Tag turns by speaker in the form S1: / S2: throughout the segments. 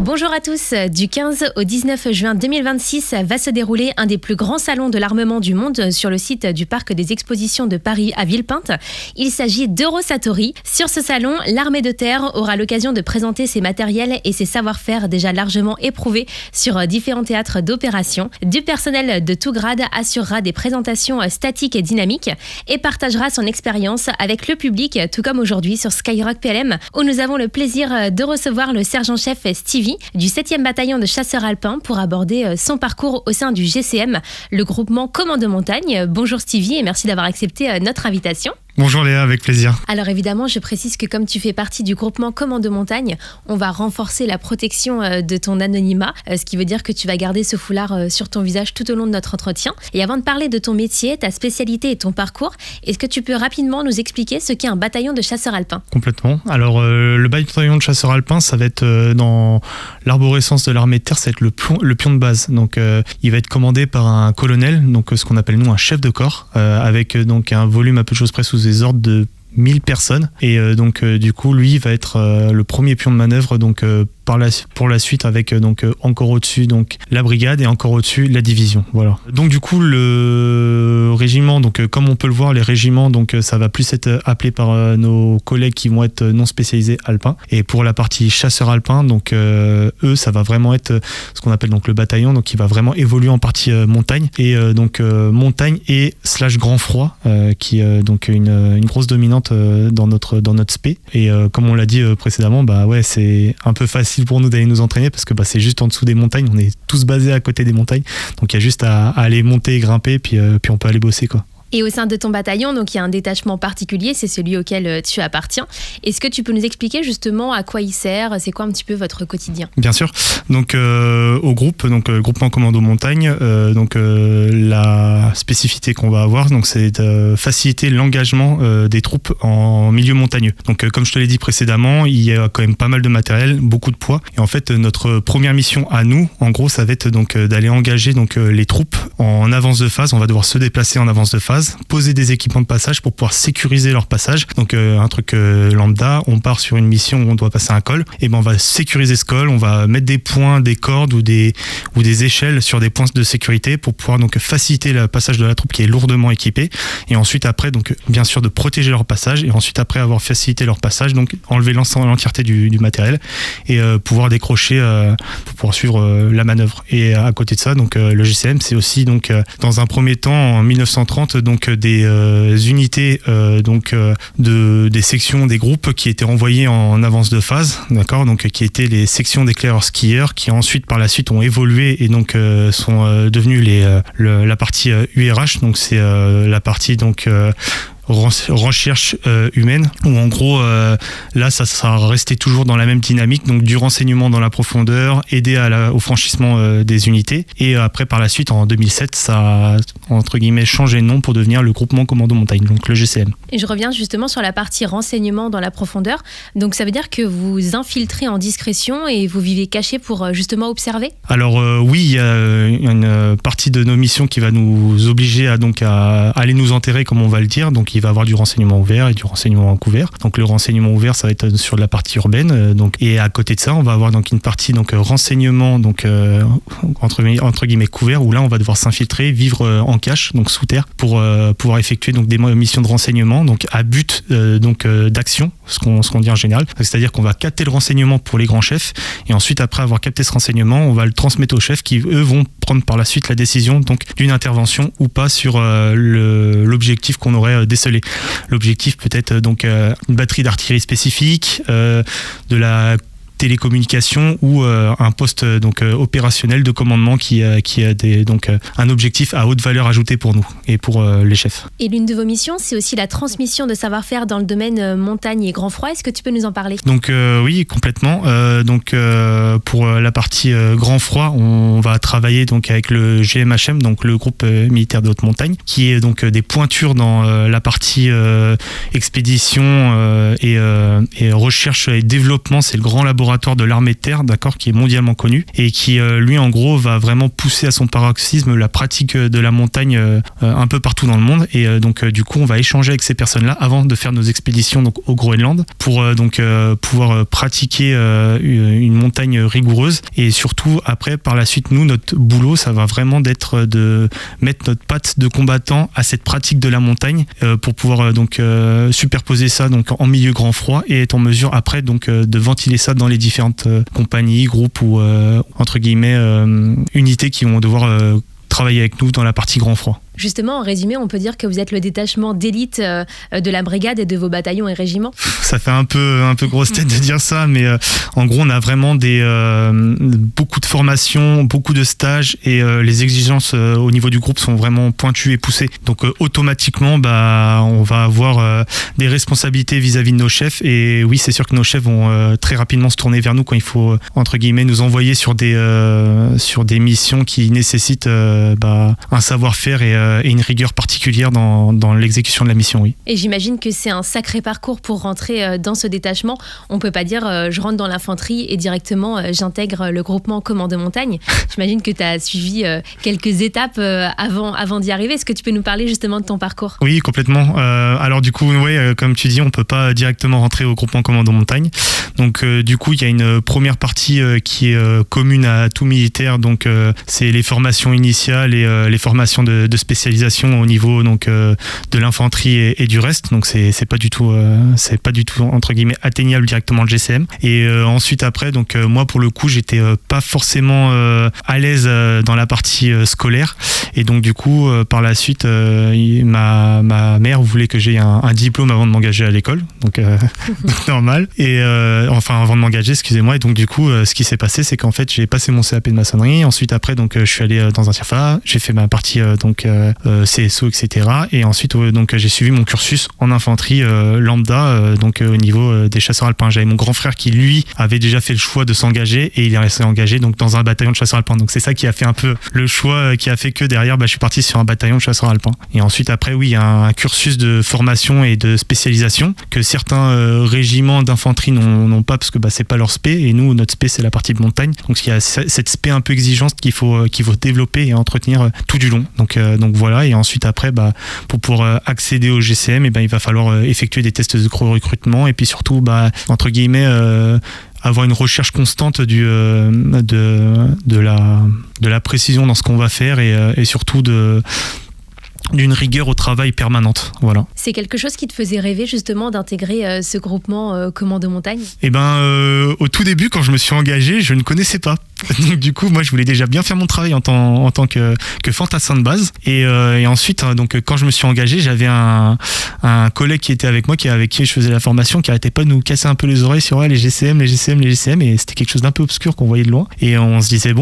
S1: Bonjour à tous, du 15 au 19 juin 2026 va se dérouler un des plus grands salons de l'armement du monde sur le site du Parc des Expositions de Paris à Villepinte. Il s'agit d'Eurosatory. Sur ce salon, l'armée de terre aura l'occasion de présenter ses matériels et ses savoir-faire déjà largement éprouvés sur différents théâtres d'opération. Du personnel de tout grade assurera des présentations statiques et dynamiques et partagera son expérience avec le public, tout comme aujourd'hui sur Skyrock PLM, où nous avons le plaisir de recevoir le sergent-chef Stevie du 7e bataillon de chasseurs alpins pour aborder son parcours au sein du GCM, le groupement Commando Montagne. Bonjour Stevie et merci d'avoir accepté notre invitation.
S2: Bonjour Léa, avec plaisir.
S1: Alors évidemment, je précise que comme tu fais partie du groupement Commando Montagne, on va renforcer la protection de ton anonymat, ce qui veut dire que tu vas garder ce foulard sur ton visage tout au long de notre entretien. Et avant de parler de ton métier, ta spécialité et ton parcours, est-ce que tu peux rapidement nous expliquer ce qu'est un bataillon de chasseurs alpins ?
S2: Complètement. Alors le bataillon de chasseurs alpins, ça va être dans l'arborescence de l'armée de terre, ça va être le pion de base. Donc il va être commandé par un colonel, donc ce qu'on appelle nous un chef de corps, avec donc un volume à peu de choses près sous des ordres de 1000 personnes et donc du coup lui va être le premier pion de manœuvre donc pour la suite avec donc encore au-dessus donc la brigade et encore au-dessus la division. Voilà. Donc du coup le régiment, donc comme on peut le voir, les régiments donc ça va plus être appelé par nos collègues qui vont être non spécialisés alpins, et pour la partie chasseurs alpins donc eux ça va vraiment être ce qu'on appelle donc le bataillon, donc qui va vraiment évoluer en partie montagne et donc montagne et / grand froid qui donc une grosse dominante dans notre spé, et comme on l'a dit précédemment, bah ouais, c'est un peu facile pour nous d'aller nous entraîner parce que bah, c'est juste en dessous des montagnes, on est tous basés à côté des montagnes, donc il y a juste à aller monter et grimper, puis on peut aller bosser quoi.
S1: Et au sein de ton bataillon, donc il y a un détachement particulier, c'est celui auquel tu appartiens. Est-ce que tu peux nous expliquer justement à quoi il sert ? C'est quoi un petit peu votre quotidien ?
S2: Bien sûr. Donc au groupe, donc groupement Commando Montagne, donc la spécificité qu'on va avoir, donc c'est de faciliter l'engagement des troupes en milieu montagneux. Donc comme je te l'ai dit précédemment, il y a quand même pas mal de matériel, beaucoup de poids. Et en fait, notre première mission à nous, en gros, ça va être donc d'aller engager donc les troupes en avance de phase. On va devoir se déplacer en avance de phase, poser des équipements de passage pour pouvoir sécuriser leur passage. Donc un truc lambda, on part sur une mission où on doit passer un col, et ben on va sécuriser ce col, on va mettre des points, des cordes ou des échelles sur des points de sécurité pour pouvoir donc faciliter le passage de la troupe qui est lourdement équipée, et ensuite après donc bien sûr de protéger leur passage, et ensuite après avoir facilité leur passage, donc enlever l'entièreté du matériel et pouvoir décrocher pour pouvoir suivre la manœuvre. Et à côté de ça, donc le GCM, c'est aussi donc dans un premier temps en 1930 donc des unités des sections, des groupes qui étaient envoyés en avance de phase, d'accord, donc qui étaient les sections d'éclaireurs skieurs, qui ensuite par la suite ont évolué et donc sont devenus la partie URH, donc c'est la partie donc recherche humaine, où en gros là ça sera resté toujours dans la même dynamique, donc du renseignement dans la profondeur, aider au franchissement des unités, et après par la suite en 2007 ça a entre guillemets changé de nom pour devenir le groupement Commando Montagne, donc le GCM.
S1: Et je reviens justement sur la partie renseignement dans la profondeur, donc ça veut dire que vous infiltrez en discrétion et vous vivez caché pour justement observer ?
S2: Alors oui, il y a une partie de nos missions qui va nous obliger à aller nous enterrer, comme on va le dire, donc il va avoir du renseignement ouvert et du renseignement encouvert. Donc le renseignement ouvert, ça va être sur la partie urbaine, donc, et à côté de ça on va avoir donc une partie donc renseignement donc entre guillemets couvert, où là on va devoir s'infiltrer, vivre en cache, donc sous terre, pour pouvoir effectuer donc des missions de renseignement donc à but d'action, ce qu'on dit en général, c'est-à-dire qu'on va capter le renseignement pour les grands chefs, et ensuite après avoir capté ce renseignement, on va le transmettre aux chefs qui eux vont prendre par la suite la décision donc d'une intervention ou pas sur l'objectif qu'on aurait décelé. L'objectif peut être donc une batterie d'artillerie spécifique, de la télécommunication ou un poste donc opérationnel de commandement qui a donc un objectif à haute valeur ajoutée pour nous et pour les chefs.
S1: Et l'une de vos missions, c'est aussi la transmission de savoir-faire dans le domaine montagne et grand froid. Est-ce que tu peux nous en parler ?
S2: Donc oui, complètement. Donc pour la partie grand froid, on va travailler donc avec le GMHM, donc le groupe militaire de haute montagne, qui est donc des pointures dans la partie expédition et recherche et développement. C'est le grand laboratoire laboratoire de l'armée de terre, d'accord, qui est mondialement connu et qui lui en gros va vraiment pousser à son paroxysme la pratique de la montagne un peu partout dans le monde. Et donc du coup on va échanger avec ces personnes-là avant de faire nos expéditions donc au Groenland pour pouvoir pratiquer une montagne rigoureuse. Et surtout après par la suite nous notre boulot ça va vraiment d'être de mettre notre patte de combattant à cette pratique de la montagne pour pouvoir superposer ça donc en milieu grand froid et être en mesure après donc de ventiler ça dans les différentes compagnies, groupes ou entre guillemets unités qui vont devoir travailler avec nous dans la partie grand froid.
S1: Justement, en résumé, on peut dire que vous êtes le détachement d'élite de la brigade et de vos bataillons et régiments.
S2: Ça fait un peu grosse tête de dire ça, mais en gros, on a vraiment beaucoup de formations, beaucoup de stages et les exigences au niveau du groupe sont vraiment pointues et poussées. Donc automatiquement, on va avoir des responsabilités vis-à-vis de nos chefs. Et oui, c'est sûr que nos chefs vont très rapidement se tourner vers nous quand il faut, entre guillemets, nous envoyer sur des missions qui nécessitent un savoir-faire et une rigueur particulière dans l'exécution de la mission, oui.
S1: Et j'imagine que c'est un sacré parcours pour rentrer dans ce détachement. On peut pas dire je rentre dans l'infanterie et directement j'intègre le groupement commando montagne. J'imagine que tu as suivi quelques étapes avant d'y arriver. Est-ce que tu peux nous parler justement de ton parcours ?
S2: Oui, complètement. Alors du coup, comme tu dis, on peut pas directement rentrer au groupement commando montagne. Donc du coup, il y a une première partie qui est commune à tout militaire. Donc c'est les formations initiales et les formations de spécialisation au niveau donc de l'infanterie et du reste. Donc c'est pas du tout entre guillemets atteignable directement le GCM. Et ensuite après donc moi pour le coup j'étais pas forcément à l'aise dans la partie scolaire et donc du coup par la suite ma mère voulait que j'aie un diplôme avant de m'engager à l'école. Donc normal. Et avant de m'engager, excusez-moi. Et donc du coup ce qui s'est passé c'est qu'en fait j'ai passé mon CAP de maçonnerie. Ensuite après donc je suis allé dans un CIRFA, j'ai fait ma partie CSO, etc. Et ensuite, donc j'ai suivi mon cursus en infanterie lambda, au niveau des chasseurs alpins. J'avais mon grand frère qui, lui, avait déjà fait le choix de s'engager et il est resté engagé donc, dans un bataillon de chasseurs alpins. Donc c'est ça qui a fait un peu le choix qui a fait que derrière, je suis parti sur un bataillon de chasseurs alpins. Et ensuite, après, oui, il y a un cursus de formation et de spécialisation que certains régiments d'infanterie n'ont pas parce que c'est pas leur spé. Et nous, notre spé, c'est la partie de montagne. Donc il y a cette spé un peu exigeante qu'il faut développer et entretenir tout du long. Donc voilà, et ensuite après pour pouvoir accéder au GCM il va falloir effectuer des tests de recrutement et puis surtout entre guillemets avoir une recherche constante de la précision dans ce qu'on va faire et surtout d'une rigueur au travail permanente. Voilà.
S1: C'est quelque chose qui te faisait rêver justement d'intégrer ce groupement commando montagne ?
S2: Au tout début, quand je me suis engagé, je ne connaissais pas. Donc du coup, moi, je voulais déjà bien faire mon travail en tant que fantassin de base. Et ensuite, quand je me suis engagé, j'avais un collègue qui était avec moi, avec qui je faisais la formation, qui arrêtait pas de nous casser un peu les oreilles sur les GCM, et c'était quelque chose d'un peu obscur qu'on voyait de loin. Et on se disait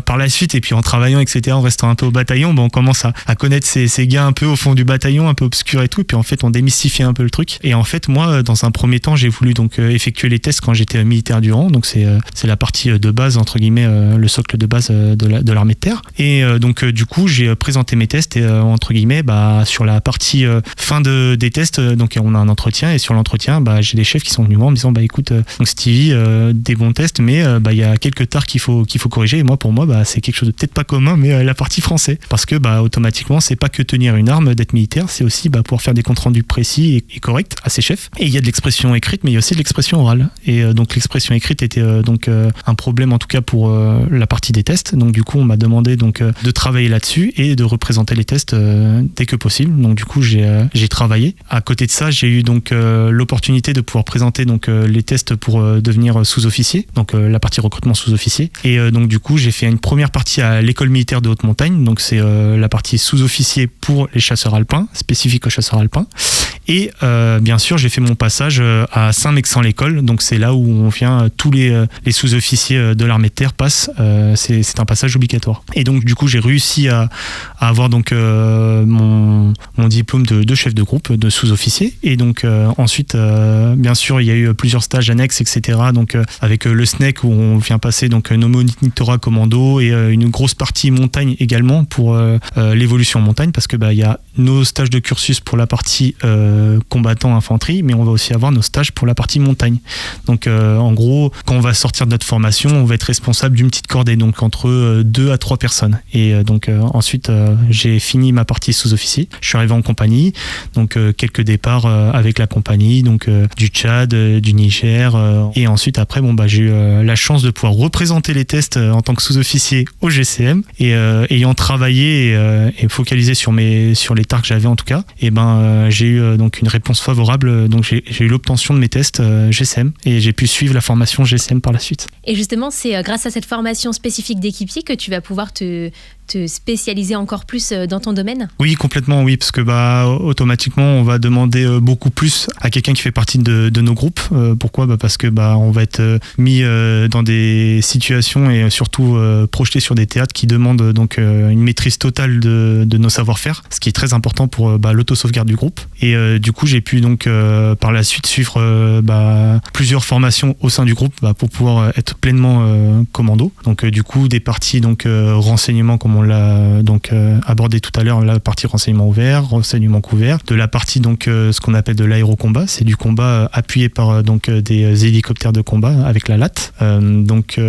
S2: par la suite, et puis en travaillant, etc., en restant un peu au bataillon, on commence à connaître ces gars un peu au fond du bataillon, un peu obscurs et tout. Et puis en fait, on démystifiait un peu le truc. Et en fait, moi, dans un premier temps, j'ai voulu donc effectuer les tests quand j'étais militaire du rang. Donc c'est la partie de base, entre guillemets, le socle de base de l'armée de terre. Et du coup, j'ai présenté mes tests et entre guillemets, sur la partie fin des tests, donc on a un entretien et sur l'entretien, j'ai des chefs qui sont venus moi en me disant, écoute, donc Stevie, des bons tests, mais il y a quelques tares qu'il faut corriger. Et moi, pour moi, c'est quelque chose de peut-être pas commun, mais la partie français, parce que automatiquement, c'est pas que tenir une arme, d'être militaire, c'est aussi pouvoir faire des comptes rendus précis et corrects à ses chefs. Et il y a de l'expression écrite, mais il y a aussi de l'expression orale. Et donc l'expression écrite était un problème en tout cas pour la partie des tests. Donc du coup, on m'a demandé de travailler là-dessus et de représenter les tests dès que possible. Donc du coup, j'ai travaillé. À côté de ça, j'ai eu l'opportunité de pouvoir présenter les tests pour devenir sous-officier, donc la partie recrutement sous-officier. Et donc du coup, j'ai fait une première partie à l'école militaire de haute montagne. Donc c'est la partie sous-officier pour les chasseurs alpins, spécifique aux chasseurs alpins. Et bien sûr, j'ai fait mon passage à Saint-Mexan-l'École. Donc c'est là où on vient tous les sous-officiers officiers de l'armée de terre passent. C'est un passage obligatoire. Et donc du coup j'ai réussi à avoir donc mon diplôme de chef de groupe, de sous-officier. Et donc ensuite bien sûr il y a eu plusieurs stages annexes, etc. Donc avec le SNEC où on vient passer donc nos monitorat commando et une grosse partie montagne également pour l'évolution en montagne, parce que il y a nos stages de cursus pour la partie combattant infanterie, mais on va aussi avoir nos stages pour la partie montagne. Donc en gros, quand on va sortir de notre formation, on va être responsable d'une petite cordée, donc entre 2 à 3 personnes. Et donc ensuite, j'ai fini ma partie sous-officier. Je suis arrivé en compagnie, donc quelques départs avec la compagnie, donc du Tchad, du Niger, et ensuite après, j'ai eu la chance de pouvoir représenter les tests en tant que sous-officier au GCM, et ayant travaillé et focalisé sur les tards que j'avais en tout cas, et j'ai eu donc une réponse favorable, donc j'ai eu l'obtention de mes tests GCM et j'ai pu suivre la formation GCM par la suite.
S1: Et justement, c'est grâce à cette formation spécifique d'équipier que tu vas pouvoir te spécialiser encore plus dans ton domaine ?
S2: Oui, complètement, oui, parce que automatiquement on va demander beaucoup plus à quelqu'un qui fait partie de nos groupes. Pourquoi ? Parce que on va être mis dans des situations et surtout projeté sur des théâtres qui demandent donc une maîtrise totale de nos savoir-faire, ce qui est très important pour l'autosauvegarde du groupe. Et du coup j'ai pu donc par la suite suivre plusieurs formations au sein du groupe pour pouvoir être pleinement commando. Donc du coup des parties donc renseignement, comme on l'a donc abordé tout à l'heure, la partie renseignement ouvert, renseignement couvert, de la partie donc ce qu'on appelle de l'aérocombat, c'est du combat appuyé par donc des hélicoptères de combat avec la LAT. Donc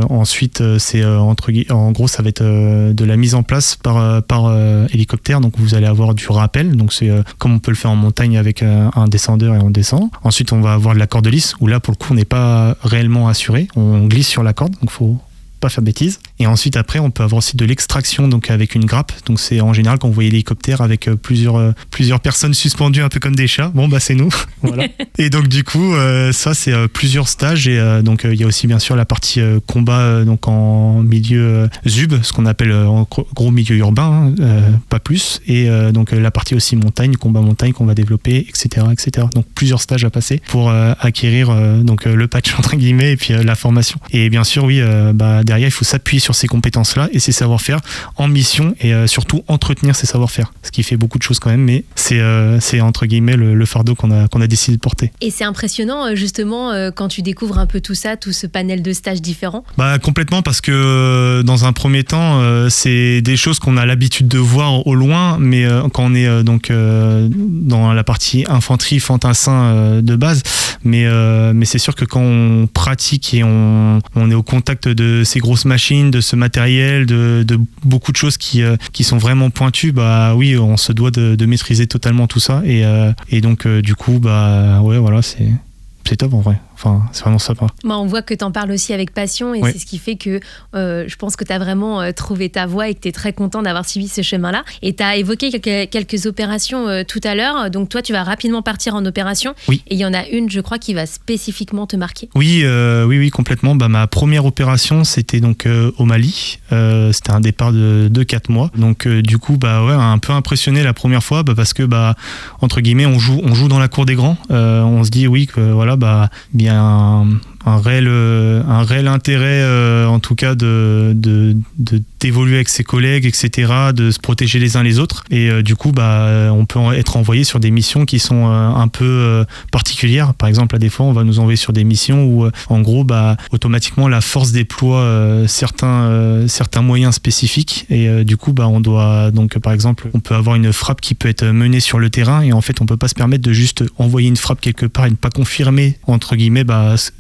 S2: ensuite c'est en gros ça va être de la mise en place par hélicoptère, donc vous allez avoir du rappel, donc c'est comme on peut le faire en montagne avec un descendeur et on descend. Ensuite on va avoir de la corde lisse où là pour le coup on n'est pas réellement assuré, on glisse sur la corde, donc faut pas faire de bêtises. Et ensuite après on peut avoir aussi de l'extraction donc avec une grappe, donc c'est en général quand vous voyez l'hélicoptère avec plusieurs personnes suspendues un peu comme des chats, c'est nous. Voilà. Et donc du coup ça c'est plusieurs stages, et donc il y a aussi bien sûr la partie combat donc en milieu ZUB, ce qu'on appelle en gros milieu urbain, pas plus, et donc la partie aussi montagne, combat montagne qu'on va développer, etc. Donc plusieurs stages à passer pour acquérir donc le patch entre guillemets et puis la formation. Et bien sûr oui, derrière il faut s'appuyer sur ces compétences-là et ces savoir-faire en mission, et surtout entretenir ces savoir-faire, ce qui fait beaucoup de choses quand même, mais c'est entre guillemets le fardeau qu'on a décidé de porter.
S1: Et c'est impressionnant justement quand tu découvres un peu tout ça, tout ce panel de stages différents.
S2: Complètement, parce que dans un premier temps c'est des choses qu'on a l'habitude de voir au loin, mais quand on est donc dans la partie infanterie fantassin de base, mais c'est sûr que quand on pratique et on est au contact de ces grosses machines, de ce matériel, de beaucoup de choses qui sont vraiment pointues, oui, on se doit de maîtriser totalement tout ça, et donc du coup ouais, voilà, c'est top en vrai. Enfin, c'est vraiment sympa.
S1: On voit que tu en parles aussi avec passion, et ouais. C'est ce qui fait que je pense que tu as vraiment trouvé ta voie et que tu es très content d'avoir suivi ce chemin-là. Et tu as évoqué quelques opérations tout à l'heure. Donc toi, tu vas rapidement partir en opération.
S2: Oui.
S1: Et il y en a une, je crois, qui va spécifiquement te marquer.
S2: Oui, complètement. Ma première opération, c'était donc au Mali. C'était un départ de 4 mois. Donc du coup, ouais, un peu impressionné la première fois, parce que entre guillemets, on joue dans la cour des grands. On se dit oui que voilà, il y a un réel intérêt en tout cas d'évoluer avec ses collègues, etc., de se protéger les uns les autres, et du coup on peut être envoyé sur des missions qui sont un peu particulières. Par exemple, des fois on va nous envoyer sur des missions où en gros automatiquement la force déploie certains moyens spécifiques, et du coup on doit donc par exemple on peut avoir une frappe qui peut être menée sur le terrain, et en fait on peut pas se permettre de juste envoyer une frappe quelque part et ne pas confirmer entre guillemets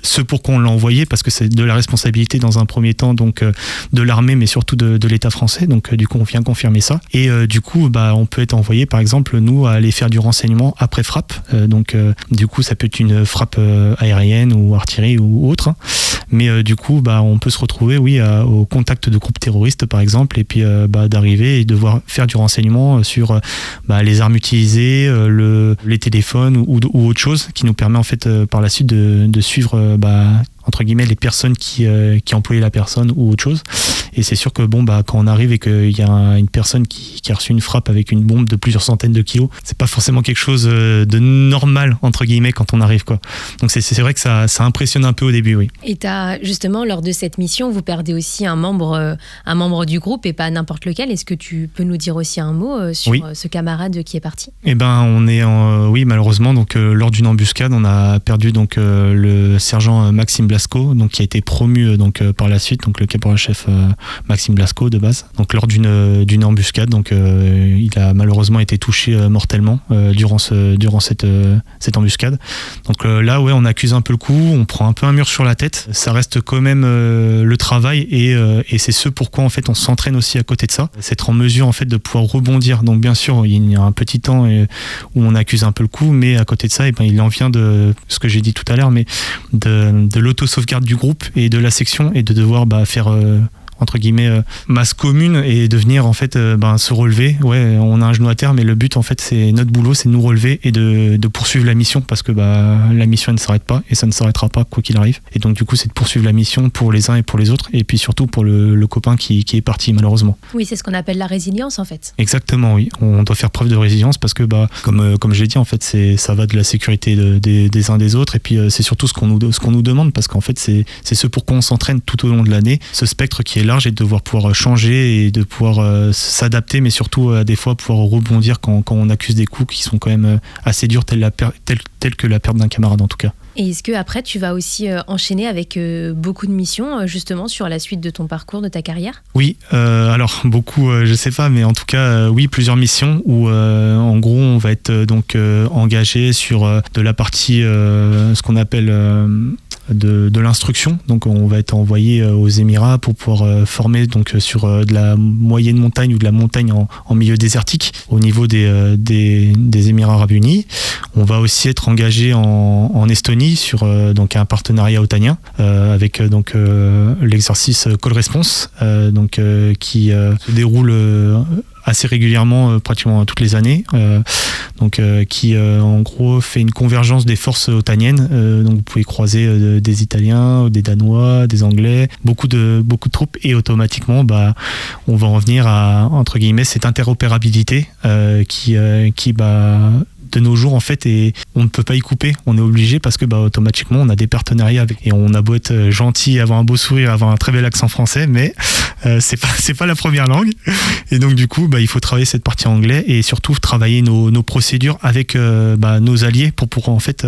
S2: ce pourquoi on l'a envoyé, parce que c'est de la responsabilité dans un premier temps donc de l'armée, mais surtout de l'État français. Donc du coup on vient confirmer ça, et du coup on peut être envoyé par exemple nous à aller faire du renseignement après frappe, donc du coup ça peut être une frappe aérienne ou artillerie ou autre, hein. Mais du coup on peut se retrouver au contact de groupes terroristes par exemple, et puis d'arriver et devoir faire du renseignement sur les armes utilisées, les téléphones ou autre chose, qui nous permet en fait par la suite de suivre entre guillemets les personnes qui employaient la personne ou autre chose. Et c'est sûr que quand on arrive et qu'il y a une personne qui a reçu une frappe avec une bombe de plusieurs centaines de kilos, c'est pas forcément quelque chose de normal entre guillemets quand on arrive, quoi. Donc c'est vrai que ça impressionne un peu au début, oui.
S1: Et justement, lors de cette mission, vous perdez aussi un membre du groupe et pas n'importe lequel. Est-ce que tu peux nous dire aussi un mot sur ce camarade qui est parti ?
S2: Eh ben, oui, malheureusement, donc lors d'une embuscade, on a perdu donc le sergent Maxime Blasco, donc qui a été promu donc par la suite, donc le caporal-chef Maxime Blasco de base. Donc lors d'une embuscade, donc il a malheureusement été touché mortellement durant cette embuscade. Donc là, ouais, on accuse un peu le coup, on prend un peu un mur sur la tête. Ça reste quand même le travail et c'est ce pourquoi en fait on s'entraîne aussi à côté de ça, c'est être en mesure en fait de pouvoir rebondir. Donc bien sûr, il y a un petit temps où on accuse un peu le coup, mais à côté de ça, il en vient de ce que j'ai dit tout à l'heure, mais de l'auto-sauvegarde du groupe et de la section et de devoir faire entre guillemets masse commune et de venir en fait se relever. Ouais, on a un genou à terre, mais le but en fait c'est notre boulot, c'est de nous relever et de poursuivre la mission, parce que la mission elle ne s'arrête pas et ça ne s'arrêtera pas quoi qu'il arrive. Et donc du coup c'est de poursuivre la mission pour les uns et pour les autres, et puis surtout pour le copain qui est parti malheureusement.
S1: Oui, c'est ce qu'on appelle la résilience en fait.
S2: Exactement, oui. On doit faire preuve de résilience parce que comme je l'ai dit en fait ça va de la sécurité des uns des autres, et puis c'est surtout ce qu'on nous demande, parce qu'en fait c'est ce pour quoi on s'entraîne tout au long de l'année, ce spectre qui est large, et de devoir pouvoir changer et de pouvoir s'adapter, mais surtout à des fois pouvoir rebondir quand on accuse des coups qui sont quand même assez durs, tels que la perte d'un camarade en tout cas.
S1: Et est-ce que après tu vas aussi enchaîner avec beaucoup de missions justement sur la suite de ton parcours, de ta carrière ?
S2: Oui, alors beaucoup, je sais pas, mais en tout cas oui, plusieurs missions où en gros on va être donc engagé sur de la partie ce qu'on appelle de l'instruction. Donc on va être envoyé aux Émirats pour pouvoir former donc sur de la moyenne montagne ou de la montagne en milieu désertique au niveau des Émirats Arabes Unis. On va aussi être engagé en Estonie sur donc un partenariat otanien avec donc l'exercice Call Response qui se déroule assez régulièrement, pratiquement toutes les années, qui en gros fait une convergence des forces otaniennes. Donc vous pouvez croiser des Italiens, des Danois, des Anglais, beaucoup de troupes, et automatiquement on va en venir à entre guillemets cette interopérabilité qui de nos jours en fait, et on ne peut pas y couper, on est obligé, parce que automatiquement on a des partenariats avec, et on a beau être gentil, avoir un beau sourire, avoir un très bel accent français, mais c'est pas la première langue, et donc du coup il faut travailler cette partie anglais et surtout travailler nos procédures avec nos alliés pour pouvoir en fait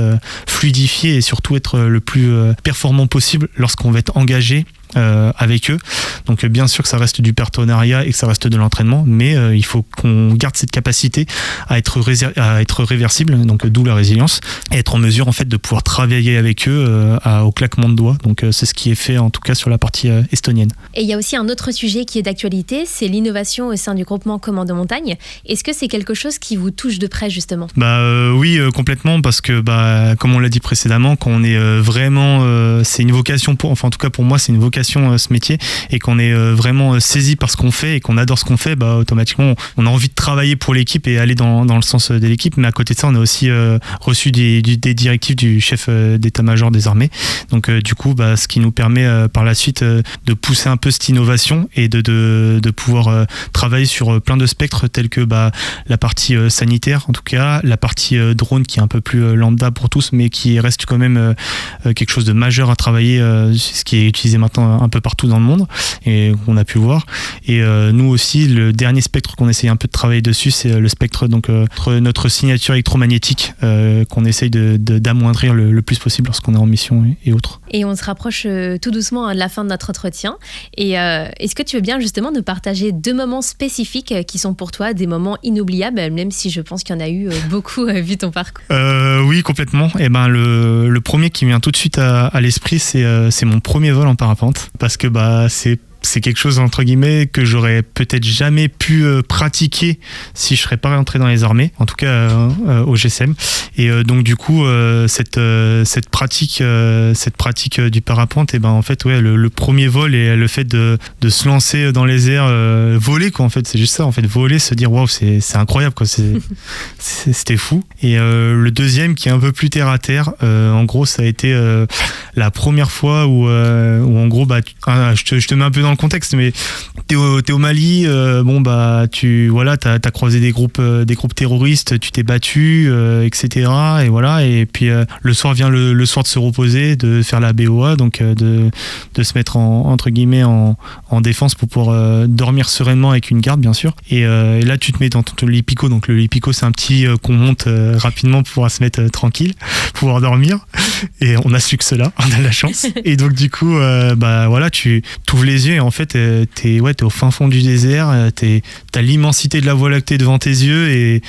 S2: fluidifier et surtout être le plus performant possible lorsqu'on va être engagé avec eux. Donc bien sûr que ça reste du partenariat et que ça reste de l'entraînement, mais il faut qu'on garde cette capacité à être réversible, donc d'où la résilience, et être en mesure en fait de pouvoir travailler avec eux au claquement de doigts. Donc c'est ce qui est fait en tout cas sur la partie estonienne.
S1: Et il y a aussi un autre sujet qui est d'actualité, c'est l'innovation au sein du groupement Commando Montagne. Est-ce que c'est quelque chose qui vous touche de près justement ?
S2: Oui, complètement, parce que comme on l'a dit précédemment, quand on est vraiment c'est une vocation en tout cas pour moi c'est une vocation ce métier, et qu'on est vraiment saisi par ce qu'on fait et qu'on adore ce qu'on fait, automatiquement on a envie de travailler pour l'équipe et aller dans le sens de l'équipe. Mais à côté de ça, on a aussi reçu des directives du chef d'état-major des armées, donc du coup ce qui nous permet par la suite de pousser un peu cette innovation et de pouvoir travailler sur plein de spectres tels que la partie sanitaire, en tout cas la partie drone qui est un peu plus lambda pour tous, mais qui reste quand même quelque chose de majeur à travailler, ce qui est utilisé maintenant un peu partout dans le monde et qu'on a pu voir. Et nous aussi, le dernier spectre qu'on essaye un peu de travailler dessus, c'est le spectre, donc notre signature électromagnétique qu'on essaye d'amoindrir le plus possible lorsqu'on est en mission et autres.
S1: Et on se rapproche tout doucement de la fin de notre entretien. Et est-ce que tu veux bien justement nous partager 2 moments spécifiques qui sont pour toi des moments inoubliables, même si je pense qu'il y en a eu beaucoup vu ton parcours ?
S2: Oui, complètement. Et le premier qui me vient tout de suite à l'esprit, c'est mon premier vol en parapente, parce que c'est quelque chose entre guillemets que j'aurais peut-être jamais pu pratiquer si je serais pas rentré dans les armées, en tout cas au GSM. Et donc du coup cette pratique du parapente, et en fait le premier vol et le fait de se lancer dans les airs, voler quoi, en fait c'est juste ça, en fait voler, se dire waouh, c'est incroyable quoi, c'était fou. Et le deuxième qui est un peu plus terre à terre, en gros ça a été la première fois où en gros je te mets un peu dans le le contexte, mais t'es au Mali, t'as croisé des groupes terroristes, tu t'es battu, etc. Et voilà, et puis le soir vient le soir de se reposer, de faire la BOA, donc de se mettre entre guillemets en défense pour pouvoir dormir sereinement avec une garde, bien sûr. Et là, tu te mets dans ton lit pico. Donc le lit pico, c'est un petit qu'on monte rapidement pour pouvoir se mettre tranquille, pouvoir dormir. Et on a su que cela, on a de la chance. Et donc du coup, tu t'ouvres les yeux et en fait, t'es au fin fond du désert. T'as l'immensité de la Voie lactée devant tes yeux et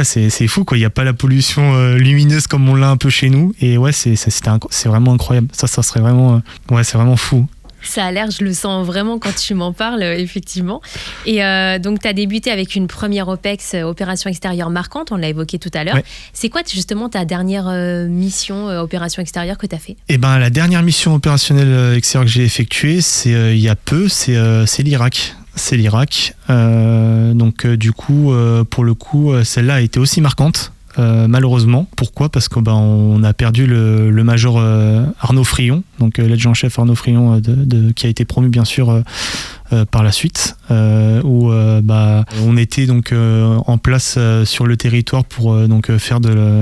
S2: c'est fou quoi. Il y a pas la pollution lumineuse comme on l'a un peu chez nous. Et ouais, c'est vraiment incroyable. Ça serait vraiment, c'est vraiment fou.
S1: Ça a l'air, je le sens vraiment quand tu m'en parles, effectivement. Et donc, tu as débuté avec une première OPEX, opération extérieure marquante, on l'a évoqué tout à l'heure. Ouais. C'est quoi justement ta dernière mission, opération extérieure que tu as fait ?
S2: La dernière mission opérationnelle extérieure que j'ai effectuée, c'est il y a peu, c'est l'Irak. C'est l'Irak. Du coup, pour le coup, celle-là a été aussi marquante. Malheureusement. Pourquoi ? Parce qu'on a perdu le major Arnaud Frion, donc l'adjudant-chef Arnaud Frion qui a été promu bien sûr par la suite, où on était donc en place sur le territoire pour faire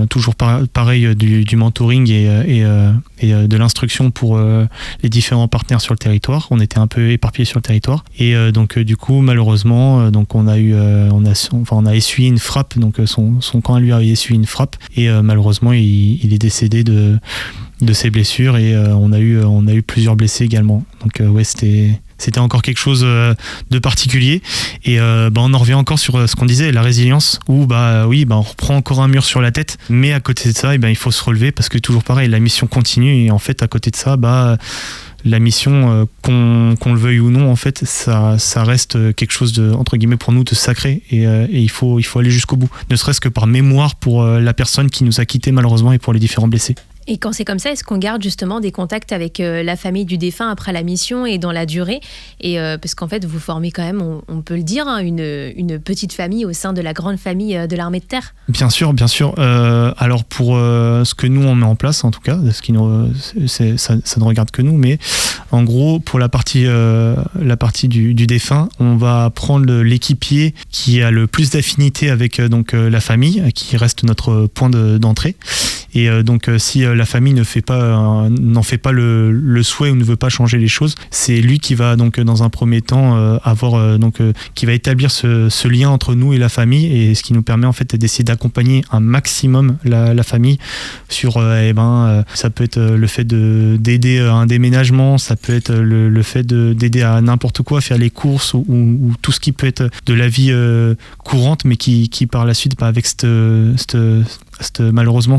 S2: toujours pareil du mentoring et de l'instruction pour les différents partenaires sur le territoire. On était un peu éparpillés sur le territoire et du coup malheureusement on a essuyé une frappe, donc son camp lui a essuyé une frappe et malheureusement il est décédé de ses blessures et on a eu plusieurs blessés également. Donc c'était encore quelque chose de particulier et on en revient encore sur ce qu'on disait, la résilience où on reprend encore un mur sur la tête, mais à côté de ça il faut se relever parce que toujours pareil, la mission continue et en fait à côté de ça la mission, qu'on le veuille ou non, en fait, ça reste quelque chose de, entre guillemets, pour nous, de sacré et il faut aller jusqu'au bout. Ne serait-ce que par mémoire pour la personne qui nous a quittés malheureusement et pour les différents blessés.
S1: Et quand c'est comme ça, est-ce qu'on garde justement des contacts avec la famille du défunt après la mission et dans la durée ? Et parce qu'en fait, vous formez quand même, on peut le dire, une petite famille au sein de la grande famille de l'armée de terre. Bien sûr, bien sûr.
S2: Alors pour ce que nous on met en place, en tout cas, ça ne regarde que nous, mais en gros pour la partie du défunt, on va prendre l'équipier qui a le plus d'affinité avec la famille, qui reste notre point d'entrée. Et si la famille n'en fait pas le souhait ou ne veut pas changer les choses, c'est lui qui va dans un premier temps qui va établir ce lien entre nous et la famille, et ce qui nous permet en fait d'essayer d'accompagner un maximum la famille sur ça peut être le fait d'aider à un déménagement, ça peut être le fait d'aider à n'importe quoi, faire les courses ou tout ce qui peut être de la vie courante, mais qui par la suite avec malheureusement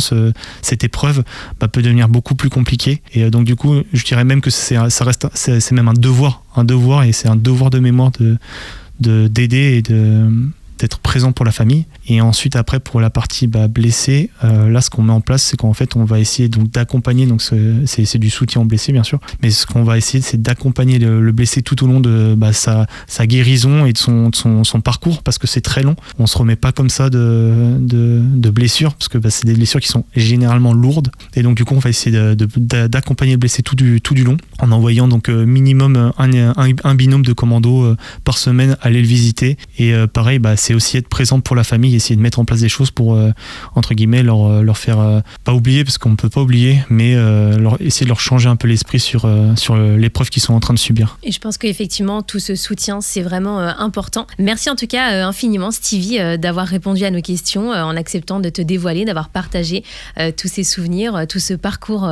S2: cette épreuve peut devenir beaucoup plus compliquée, et donc du coup je dirais même que c'est même un devoir et c'est un devoir de mémoire d'aider et d'être présent pour la famille. Et ensuite après pour la partie blessée, là ce qu'on met en place, c'est qu'en fait on va essayer d'accompagner, c'est du soutien au blessé bien sûr, mais ce qu'on va essayer c'est d'accompagner le blessé tout au long de sa guérison et de son parcours, parce que c'est très long. On se remet pas comme ça de blessures, parce que c'est des blessures qui sont généralement lourdes, et donc du coup on va essayer d'accompagner le blessé tout du long, en envoyant minimum un binôme de commando par semaine aller le visiter, et pareil c'est aussi être présent pour la famille, essayer de mettre en place des choses pour entre guillemets leur faire pas oublier, parce qu'on peut pas oublier, mais essayer de leur changer un peu l'esprit sur l'épreuve qu'ils sont en train de subir.
S1: Et je pense qu'effectivement tout ce soutien c'est vraiment important. Merci en tout cas infiniment Stevie d'avoir répondu à nos questions, en acceptant de te dévoiler, d'avoir partagé tous ces souvenirs, tout ce parcours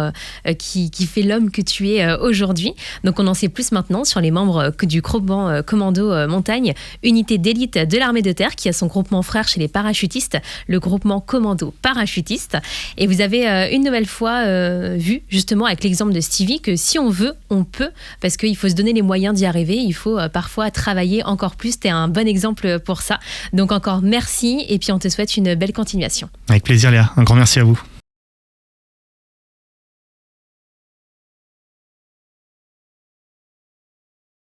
S1: qui fait l'homme que tu es aujourd'hui. Donc on en sait plus maintenant sur les membres du groupement commando montagne, unité d'élite de l'armée de terre, qui a son groupement frère chez les parachutistes, le groupement commando parachutiste. Et vous avez une nouvelle fois vu, justement avec l'exemple de Stevie, que si on veut, on peut, parce qu'il faut se donner les moyens d'y arriver, il faut parfois travailler encore plus. T'es un bon exemple pour ça. Donc encore merci, et puis on te souhaite une belle continuation.
S2: Avec plaisir Léa, un grand merci à vous.